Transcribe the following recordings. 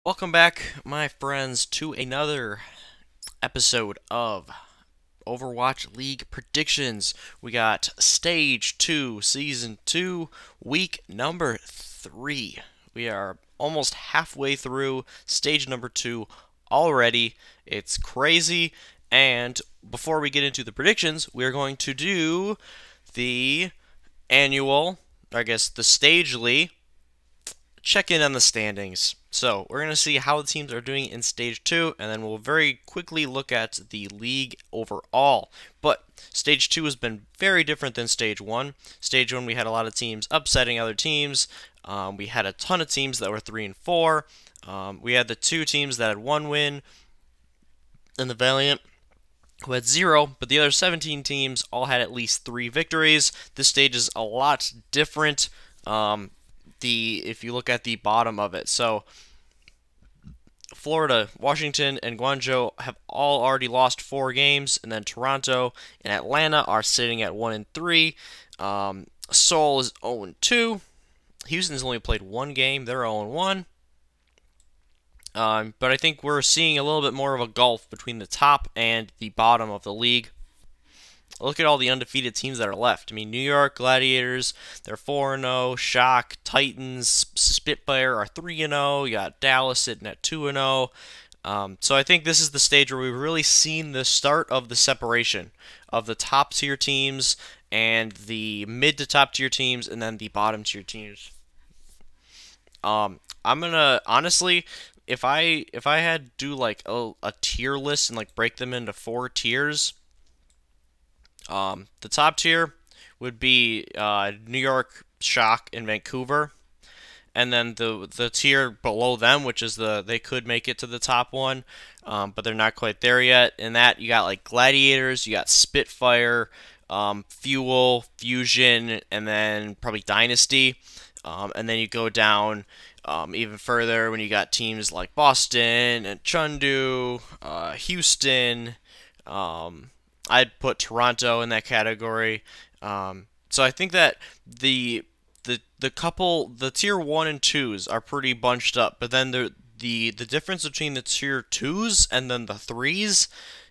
Welcome back, my friends, to another episode of Overwatch League predictions. We got Stage 2, Season 2, week number 3. We are almost halfway through Stage number 2 already. It's crazy. And before we get into the predictions, we're going to do the annual, I guess the stagely check in on the standings. So we're going to see how the teams are doing in Stage 2, and then we'll very quickly look at the league overall. But Stage 2 has been very different than Stage 1. Stage 1, we had a lot of teams upsetting other teams. We had a ton of teams that were 3 and 4. We had the 2 teams that had 1 win, and the Valiant, who had 0, but the other 17 teams all had at least 3 victories. This stage is a lot different. If you look at the bottom of it. So Florida, Washington, and Guangzhou have all already lost 4 games, and then Toronto and Atlanta are sitting at 1 and 3. Seoul is 0 and 2. Houston's only played 1 game; they're 0 and 1. But I think we're seeing a little bit more of a gulf between the top and the bottom of the league. Look at all the undefeated teams that are left. I mean, New York Gladiators, they're 4-0. Shock, Titans, Spitfire are 3-0. You got Dallas sitting at 2-0. So I think this is the stage where we've really seen the start of the separation of the top tier teams and the mid to top tier teams, and then the bottom tier teams. I'm gonna honestly, if I had to do like a tier list and like break them into 4 tiers. The top tier would be New York, Shock, and Vancouver, and then the tier below them, which is they could make it to the top one, but they're not quite there yet. In that, you got like Gladiators, you got Spitfire, Fuel, Fusion, and then probably Dynasty, and then you go down even further when you got teams like Boston and Chengdu, Houston. I'd put Toronto in that category. So I think that the tier 1 and 2s are pretty bunched up, but then the difference between the tier 2s and then the 3s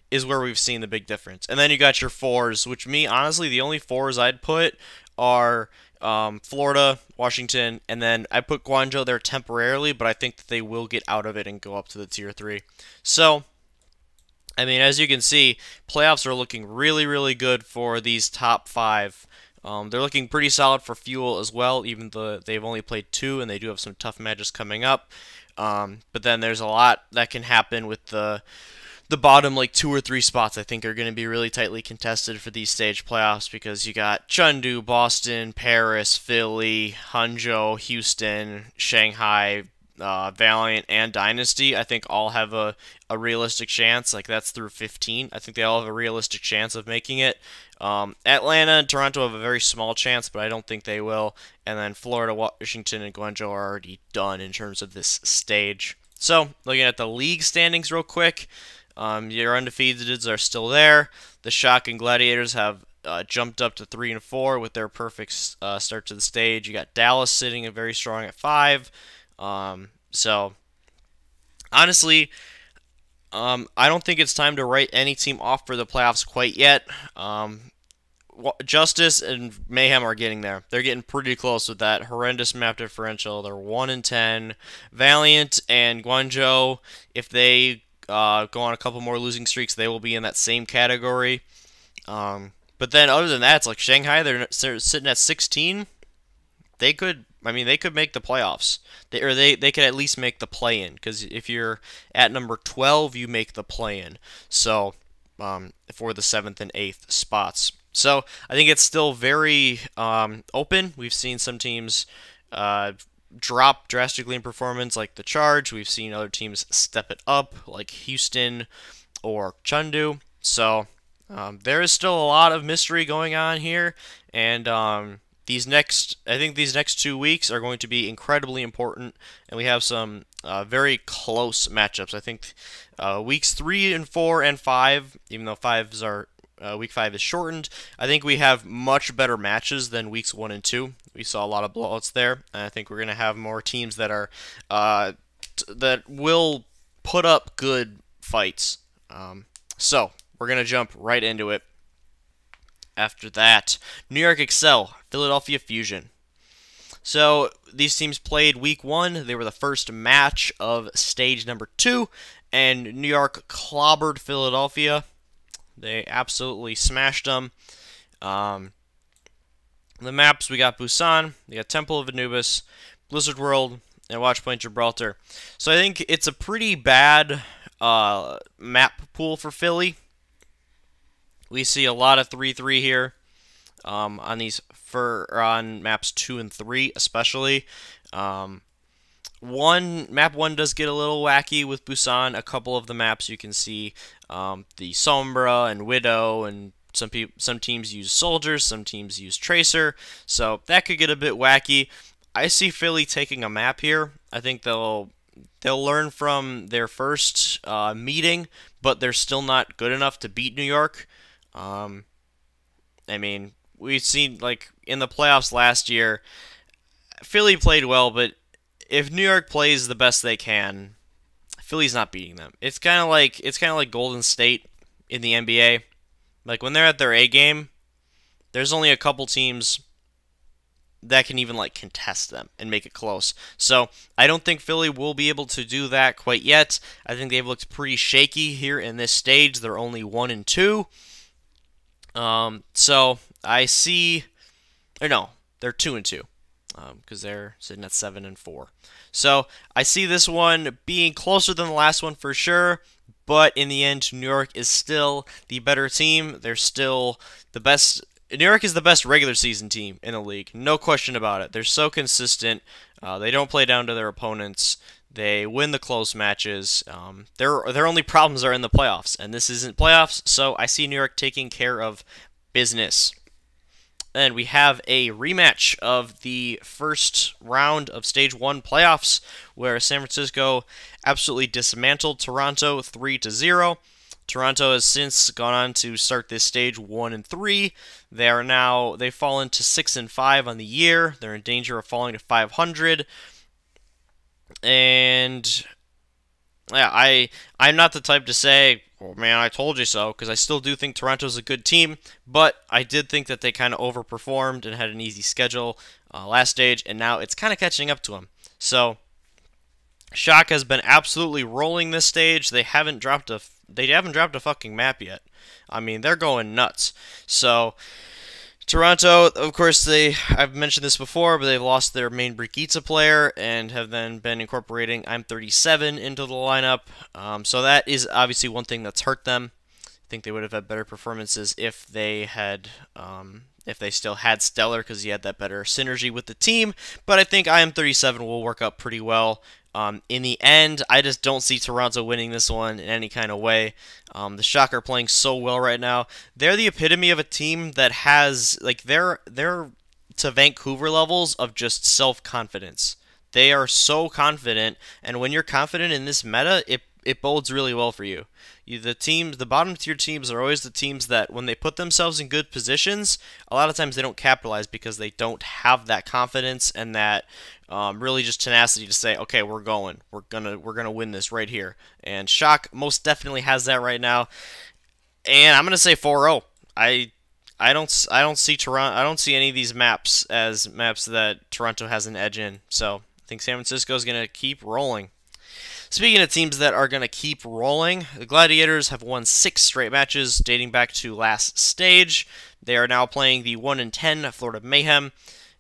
is where we've seen the big difference. And then you got your 4s, which honestly, the only 4s I'd put are Florida, Washington, and then I put Guangzhou there temporarily, but I think that they will get out of it and go up to the tier 3. So I mean, as you can see, playoffs are looking really, really good for these top 5. They're looking pretty solid for Fuel as well, even though they've only played 2 and they do have some tough matches coming up. But then there's a lot that can happen with the bottom like 2 or 3 spots. I think are going to be really tightly contested for these stage playoffs because you got Chengdu, Boston, Paris, Philly, Hangzhou, Houston, Shanghai, Valiant, and Dynasty. I think all have a realistic chance. Like, that's through 15. I think they all have a realistic chance of making it. Atlanta and Toronto have a very small chance, but I don't think they will. And then Florida, Washington, and Guangzhou are already done in terms of this stage. So, looking at the league standings real quick, your undefeateds are still there. The Shock and Gladiators have jumped up to 3 and 4 with their perfect start to the stage. You got Dallas sitting very strong at 5. So, honestly, I don't think it's time to write any team off for the playoffs quite yet. Justice and Mayhem are getting there. They're getting pretty close with that horrendous map differential. They're 1 and 10. Valiant and Guangzhou, if they go on a couple more losing streaks, they will be in that same category. But then other than that, it's like Shanghai, they're sitting at 16. They could make the playoffs. They could at least make the play-in, because if you're at number 12, you make the play-in. So, for the 7th and 8th spots. So, I think it's still very open. We've seen some teams drop drastically in performance, like the Charge. We've seen other teams step it up, like Houston or Chengdu. So, there is still a lot of mystery going on here, and I think these next 2 weeks are going to be incredibly important, and we have some very close matchups. I think weeks 3 and 4 and 5, even though week 5 is shortened, I think we have much better matches than weeks 1 and 2. We saw a lot of blowouts there, and I think we're going to have more teams that are that will put up good fights. So we're gonna jump right into it. After that, New York Excel, Philadelphia Fusion. So these teams played week 1. They were the first match of stage number 2, and New York clobbered Philadelphia. They absolutely smashed them. The maps, we got Busan, we got Temple of Anubis, Blizzard World, and Watchpoint Gibraltar. So I think it's a pretty bad map pool for Philly. We see a lot of 3-3 here on maps 2 and 3 especially. Map 1 does get a little wacky with Busan. A couple of the maps you can see the Sombra and Widow, and some teams use soldiers, some teams use tracer, so that could get a bit wacky. I see Philly taking a map here. I think they'll learn from their first meeting, but they're still not good enough to beat New York. I mean, we've seen, like, in the playoffs last year, Philly played well, but if New York plays the best they can, Philly's not beating them. It's kind of like Golden State in the NBA. Like, when they're at their A game, there's only a couple teams that can even, like, contest them and make it close. So I don't think Philly will be able to do that quite yet. I think they've looked pretty shaky here in this stage. They're only 1-2. So I see, or no, they're 2-2, because they're sitting at 7-4. So I see this one being closer than the last one for sure, but in the end, New York is still the better team. They're still the best. New York is the best regular season team in the league, no question about it. They're so consistent. They don't play down to their opponents. They win the close matches. Their only problems are in the playoffs, and this isn't playoffs, so I see New York taking care of business. And we have a rematch of the first round of Stage 1 playoffs, where San Francisco absolutely dismantled Toronto 3-0. Toronto has since gone on to start this stage 1-3. They've fallen to 6-5 on the year. They're in danger of falling to 500. And yeah, I'm not the type to say, "Oh man, I told you so," because I still do think Toronto's a good team, but I did think that they kind of overperformed and had an easy schedule last stage, and now it's kind of catching up to them. So Shock has been absolutely rolling this stage. They haven't dropped a fucking map yet. I mean, they're going nuts. So Toronto, of course, I've mentioned this before, but they've lost their main Brigitte player and have then been incorporating I'm 37 into the lineup. So that is obviously one thing that's hurt them. I think they would have had better performances if they still had Stellar, because he had that better synergy with the team. But I think I'm 37 will work out pretty well. In the end, I just don't see Toronto winning this one in any kind of way. The Shock are playing so well right now. They're the epitome of a team that has, like, they're to Vancouver levels of just self-confidence. They are so confident, and when you're confident in this meta, it bodes really well for you. The bottom tier teams are always the teams that, when they put themselves in good positions, a lot of times they don't capitalize because they don't have that confidence and that really just tenacity to say, okay, we're gonna win this right here. And Shock most definitely has that right now. And I'm gonna say 4-0. I don't see any of these maps as maps that Toronto has an edge in. So I think San Francisco is gonna keep rolling. Speaking of teams that are going to keep rolling, the Gladiators have won 6 straight matches dating back to last stage. They are now playing the 1-10 Florida Mayhem.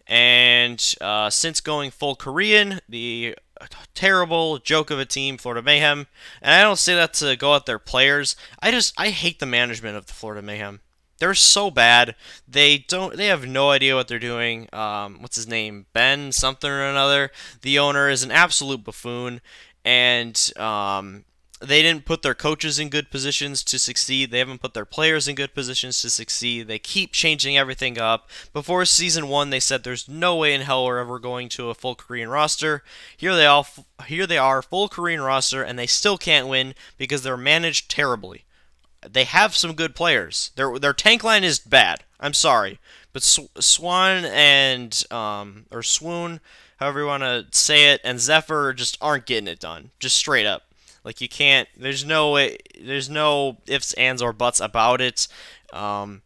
And since going full Korean, the terrible joke of a team, Florida Mayhem, and I don't say that to go at their players, I hate the management of the Florida Mayhem. They're so bad. They have no idea what they're doing. What's his name? Ben something or another. The owner is an absolute buffoon. And they didn't put their coaches in good positions to succeed. They haven't put their players in good positions to succeed. They keep changing everything up. Before Season 1, they said there's no way in hell we're ever going to a full Korean roster. Here they are, full Korean roster, and they still can't win because they're managed terribly. They have some good players. Their tank line is bad. I'm sorry. But Swoon however you want to say it, and Zephyr just aren't getting it done, just straight up. Like you can't. There's no way. There's no ifs, ands, or buts about it. I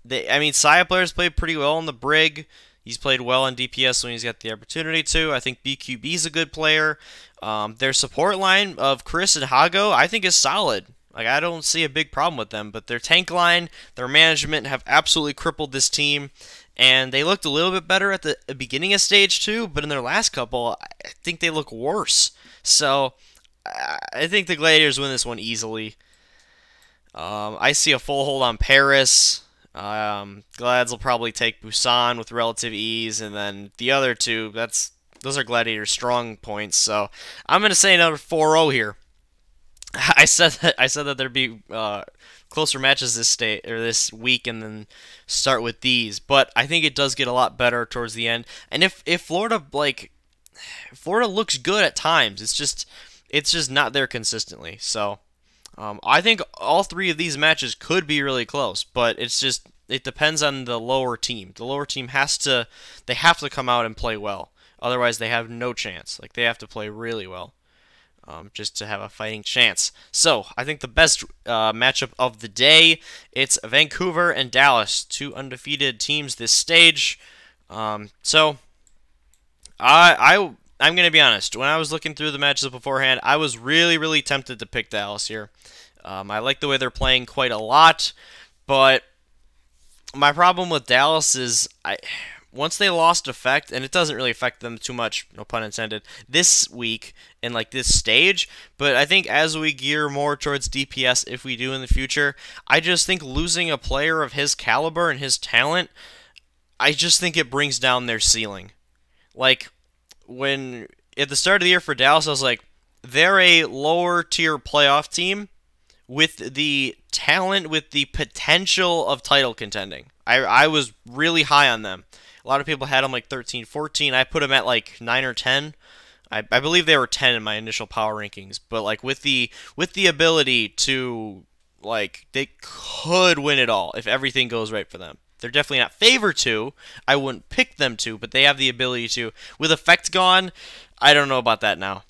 mean, Saya players played pretty well in the Brig. He's played well in DPS when he's got the opportunity to. I think BQB's a good player. Their support line of Chris and Hago, I think, is solid. Like, I don't see a big problem with them. But their tank line, their management have absolutely crippled this team. And they looked a little bit better at the beginning of Stage 2, but in their last couple, I think they look worse. So, I think the Gladiators win this one easily. I see a full hold on Paris. Glads will probably take Busan with relative ease, and then the other two, those are Gladiator's strong points. So I'm gonna say another 4-0 here. I said that there'd be closer matches this week, and then start with these. But I think it does get a lot better towards the end. And if Florida looks good at times, it's just not there consistently. So. I think all three of these matches could be really close, but it depends on the lower team. The lower team have to come out and play well. Otherwise, they have no chance. Like, they have to play really well just to have a fighting chance. So, I think the best matchup of the day, it's Vancouver and Dallas, two undefeated teams this stage. So, I'm going to be honest. When I was looking through the matches beforehand, I was really, really tempted to pick Dallas here. I like the way they're playing quite a lot, but my problem with Dallas is once they lost effect, and it doesn't really affect them too much, no pun intended, this week in like this stage, but I think as we gear more towards DPS, if we do in the future, I just think losing a player of his caliber and his talent, I just think it brings down their ceiling. Like, when at the start of the year for Dallas, I was like, they're a lower tier playoff team with the talent, with the potential of title contending. I was really high on them. A lot of people had them like 13, 14. I put them at like 9 or 10. I believe they were 10 in my initial power rankings. But like with the ability to, like, they could win it all if everything goes right for them. They're definitely not favored to. I wouldn't pick them to, but they have the ability to. With effect gone, I don't know about that now.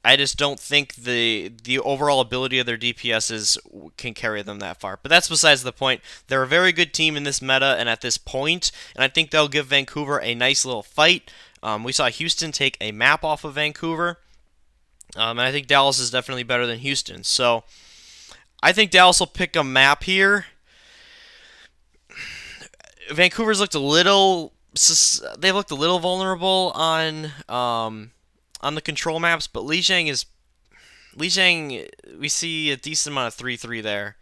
I just don't think the overall ability of their DPSs can carry them that far. But that's besides the point. They're a very good team in this meta and at this point, and I think they'll give Vancouver a nice little fight. We saw Houston take a map off of Vancouver, and I think Dallas is definitely better than Houston. So I think Dallas will pick a map here. Vancouver's looked a little. They've looked a little vulnerable on the control maps, but Lijiang, we see a decent amount of 3-3 there.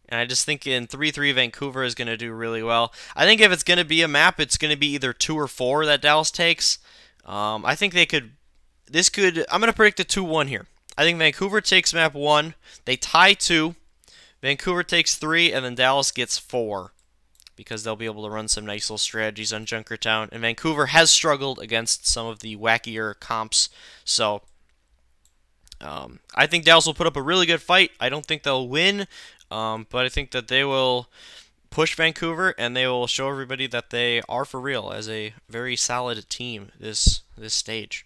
And I just think in 3-3, Vancouver is going to do really well. I think if it's going to be a map, it's going to be either 2 or 4 that Dallas takes. I think they could. I'm going to predict a 2-1 here. I think Vancouver takes map 1. They tie 2. Vancouver takes 3, and then Dallas gets 4. Because they'll be able to run some nice little strategies on Junkertown. And Vancouver has struggled against some of the wackier comps. So, I think Dallas will put up a really good fight. I don't think they'll win, but I think that they will push Vancouver, and they will show everybody that they are for real as a very solid team this stage.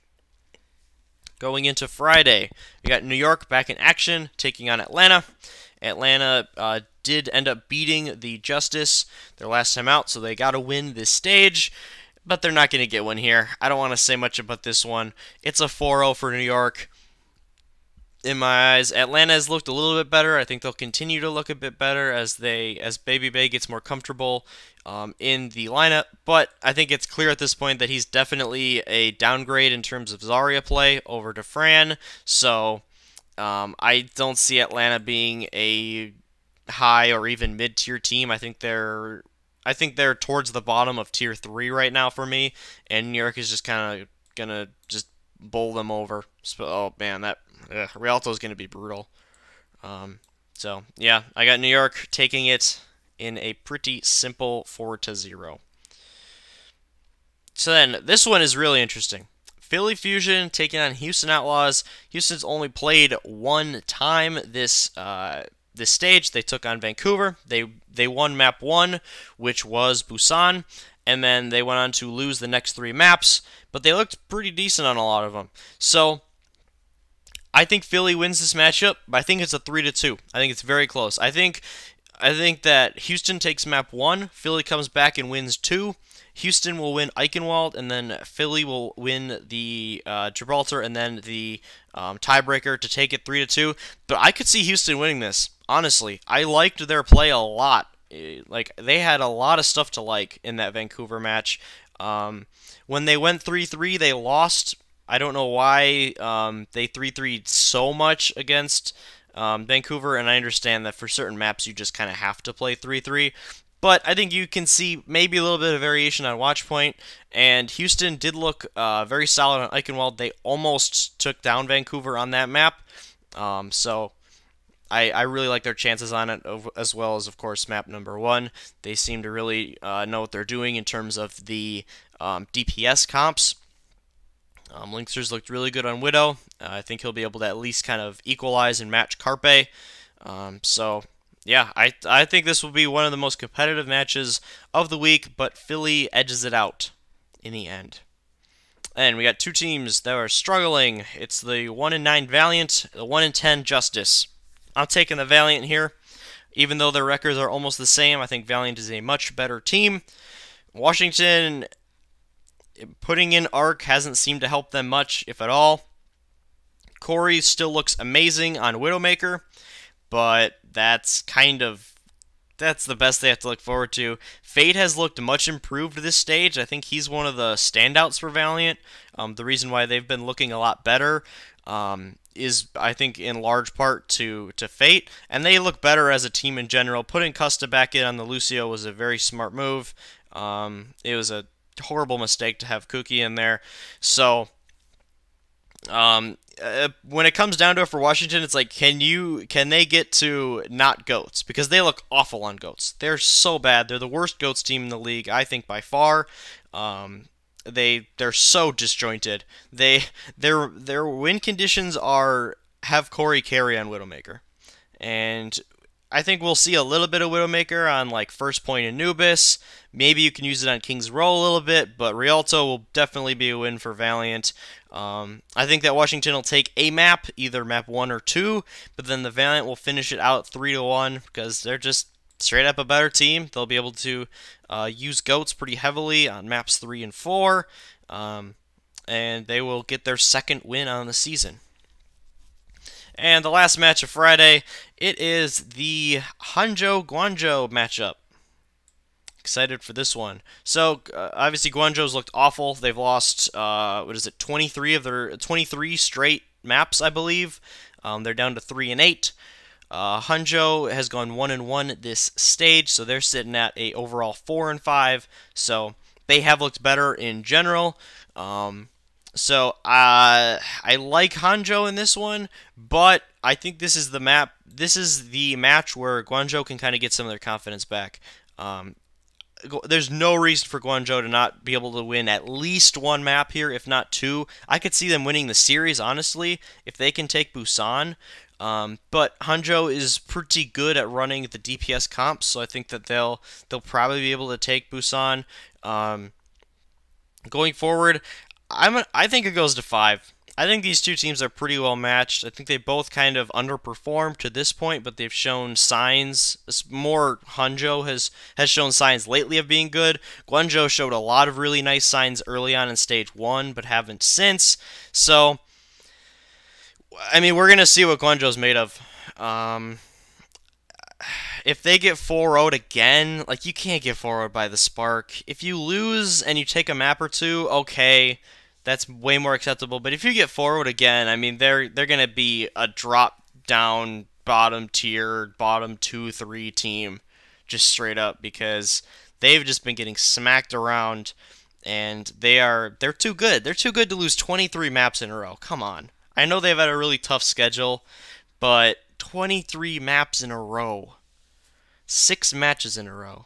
Going into Friday, we got New York back in action, taking on Atlanta. Atlanta did end up beating the Justice their last time out, so they got to win this stage, but they're not going to get one here. I don't want to say much about this one. It's a 4-0 for New York. In my eyes, Atlanta has looked a little bit better. I think they'll continue to look a bit better as Baby Bay gets more comfortable in the lineup, but I think it's clear at this point that he's definitely a downgrade in terms of Zarya play over to Fran, so I don't see Atlanta being a high or even mid-tier team. I think they're towards the bottom of tier 3 right now for me, and New York is just kind of gonna just bowl them over. Oh man, that Rialto is gonna be brutal. So yeah, I got New York taking it in a pretty simple 4-0. So then this one is really interesting. Philly Fusion taking on Houston Outlaws. Houston's only played one time this stage. They took on Vancouver. They won map 1, which was Busan, and then they went on to lose the next 3 maps, but they looked pretty decent on a lot of them. So I think Philly wins this matchup, but I think it's a 3-2. I think it's very close. I think that Houston takes map 1, Philly comes back and wins 2. Houston will win Eichenwald, and then Philly will win the Gibraltar, and then the tiebreaker to take it 3-2. But I could see Houston winning this. Honestly, I liked their play a lot. Like, they had a lot of stuff to like in that Vancouver match. When they went 3-3, they lost. I don't know why they 3-3'd so much against Vancouver, and I understand that for certain maps you just kind of have to play 3-3. But I think you can see maybe a little bit of variation on watch point, and Houston did look very solid on Eichenwald. They almost took down Vancouver on that map, so I really like their chances on it, as well as, of course, map number 1. They seem to really know what they're doing in terms of the DPS comps. Linksters looked really good on Widow. I think he'll be able to at least kind of equalize and match Carpe. So, yeah, I think this will be one of the most competitive matches of the week, but Philly edges it out in the end. And we got two teams that are struggling. It's the 1-9 Valiant, the 1-10 Justice. I'm taking the Valiant here. Even though their records are almost the same, I think Valiant is a much better team. Washington, putting in Arc hasn't seemed to help them much, if at all. Corey still looks amazing on Widowmaker, but that's the best they have to look forward to. Fate has looked much improved this stage. I think he's one of the standouts for Valiant. The reason why they've been looking a lot better is, I think, in large part to Fate, and they look better as a team in general. Putting Custa back in on the Lucio was a very smart move. It was a horrible mistake to have Cookie in there. So when it comes down to it for Washington, it's like, can they get to not goats? Because they look awful on goats. They're so bad. They're the worst goats team in the league, I think, by far. They're so disjointed. Their win conditions have Corey carry on Widowmaker, and I think we'll see a little bit of Widowmaker on like First Point Anubis. Maybe you can use it on King's Row a little bit, but Rialto will definitely be a win for Valiant. I think that Washington will take a map, either map 1 or 2, but then the Valiant will finish it out 3-1 because they're just straight up a better team. They'll be able to use goats pretty heavily on maps 3 and 4, and they will get their second win on the season. And the last match of Friday, it is the Hangzhou Guangzhou matchup. Excited for this one. So obviously Guangzhou's looked awful. They've lost 23 of their 23 straight maps, I believe. They're down to 3-8. Hangzhou has gone 1-1 this stage, so they're sitting at a overall 4-5. So they have looked better in general. So I like Hangzhou in this one, but I think this is the map. This is the match where Guangzhou can kind of get some of their confidence back. There's no reason for Guangzhou to not be able to win at least one map here, if not 2. I could see them winning the series, honestly, if they can take Busan. But Hangzhou is pretty good at running the DPS comps, so I think that they'll probably be able to take Busan. Going forward, I think it goes to 5. I think these two teams are pretty well matched. I think they both kind of underperformed to this point, but they've shown signs. More Hangzhou has shown signs lately of being good. Guangzhou showed a lot of really nice signs early on in Stage 1, but haven't since. So, I mean, we're going to see what Guangzhou's made of. If they get 4-0'd again, like, you can't get 4-0'd by the Spark. If you lose and you take a map or 2, okay, that's way more acceptable. But if you get 4-0'd again, I mean, they're going to be a drop-down, bottom-tier, bottom 2-3 team, just straight up, because they've just been getting smacked around, and they're too good. They're too good to lose 23 maps in a row. Come on. I know they've had a really tough schedule, but 23 maps in a row. 6 matches in a row.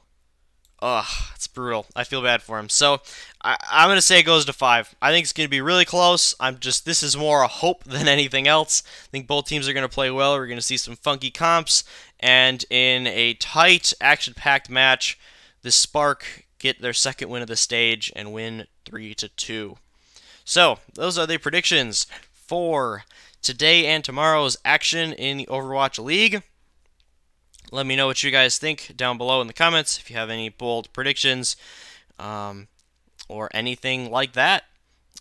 Ugh, it's brutal. I feel bad for him. So, I'm going to say it goes to 5. I think it's going to be really close. This is more a hope than anything else. I think both teams are going to play well. We're going to see some funky comps. And in a tight, action-packed match, the Spark get their second win of the stage and win 3-2. So, those are the predictions for today and tomorrow's action in the Overwatch League. Let me know what you guys think down below in the comments if you have any bold predictions or anything like that.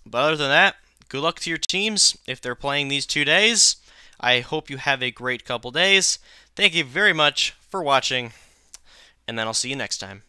But other than that, good luck to your teams if they're playing these 2 days. I hope you have a great couple days. Thank you very much for watching, and then I'll see you next time.